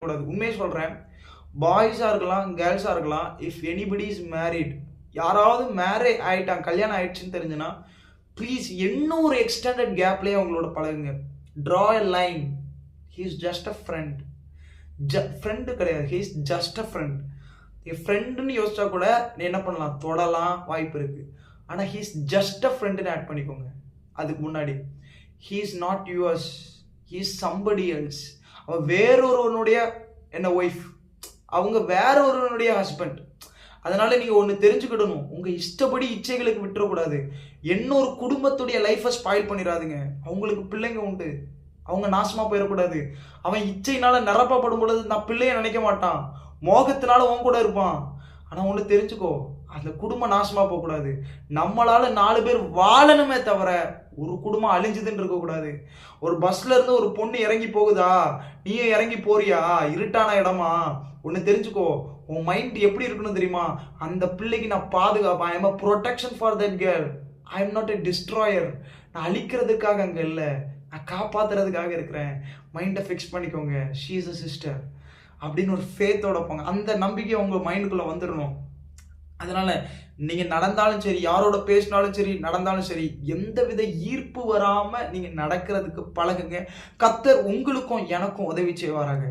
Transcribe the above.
கூடாது. உண்மையை சொல்றேன். பாய்ஸா இருக்கலாம், கேர்ள்ஸா இருக்கலாம். இஃப் எனிபடி இஸ் மேரிட், யாராவது மேரேஜ் ஆயிட்டாங்க, கல்யாணம் ஆயிடுச்சுன்னு தெரிஞ்சுன்னா, ப்ளீஸ் இன்னும் ஒரு எக்ஸ்டெண்டட் கேப்லயே அவங்களோட பழகுங்க. Draw a line. He is just a friend. Friend கிடையாது, he is just a friend. ஃப்ரெண்டுன்னு யோசிச்சா கூட நீ என்ன பண்ணலாம், தொடலாம், வாய்ப்பு இருக்கு. ஆனால் ஹி இஸ் ஜஸ்ட் அ ஃப்ரெண்டுன்னு ஆட் பண்ணிக்கோங்க. அதுக்கு முன்னாடி he is not yours, he is somebody else. அவன் வேறொருவனுடைய என்ன ஒய்ஃப், அவங்க வேற ஒருவனுடைய ஹஸ்பண்ட். அதனால நீங்க ஒன்று தெரிஞ்சுக்கிடணும், உங்க இஷ்டப்படி இச்சைகளுக்கு விட்டுறக்கூடாது. இன்னொரு குடும்பத்துடைய லைஃபை ஸ்பாயில் பண்ணிடாதுங்க. அவங்களுக்கு பிள்ளைங்க உண்டு, அவங்க நாசமா போயிடக்கூடாது. அவன் இச்சையினால நிரப்பப்படும் பொழுது நான் பிள்ளைய நினைக்க மாட்டான், மோகத்தினால உன் கூட இருப்பான். ஆனா ஒன்று தெரிஞ்சுக்கோ, அந்த குடும்பம் நாசமா போகக்கூடாது. நம்மளால 4 பேர் வாழணுமே தவிர ஒரு குடும்பம் அழிஞ்சுதுன்னு இருக்கக்கூடாது. ஒரு பஸ்ல இருந்து ஒரு பொண்ணு இறங்கி போகுதா, நீயும் இறங்கி போறியா, இருட்டான இடமா, ஒன்று தெரிஞ்சுக்கோ, உன் மைண்ட் எப்படி இருக்கணும் தெரியுமா, அந்த பிள்ளைக்கு நான் பாதுகாப்பேன். I am a protection for that girl. I am not a destroyer. நான் அழிக்கிறதுக்காக அங்கே இல்லை, நான் காப்பாத்துறதுக்காக இருக்கிறேன். மைண்டை ஃபிக்ஸ் பண்ணிக்கோங்க. ஷீ இஸ் அ சிஸ்டர் அப்படின்னு ஒரு ஃபேத்தோட போங்க. அந்த நம்பிக்கை உங்க மைண்டுக்குள்ள வந்துடணும். அதனால நீங்க நடந்தாலும் சரி, யாரோட பேசினாலும் சரி, நடந்தாலும் சரி, எந்தவித ஈர்ப்பு வராம நீங்க நடக்கிறதுக்கு பழகுங்க. கர்த்தர் உங்களுக்கும் எனக்கும் உதவி செய்வாராங்க.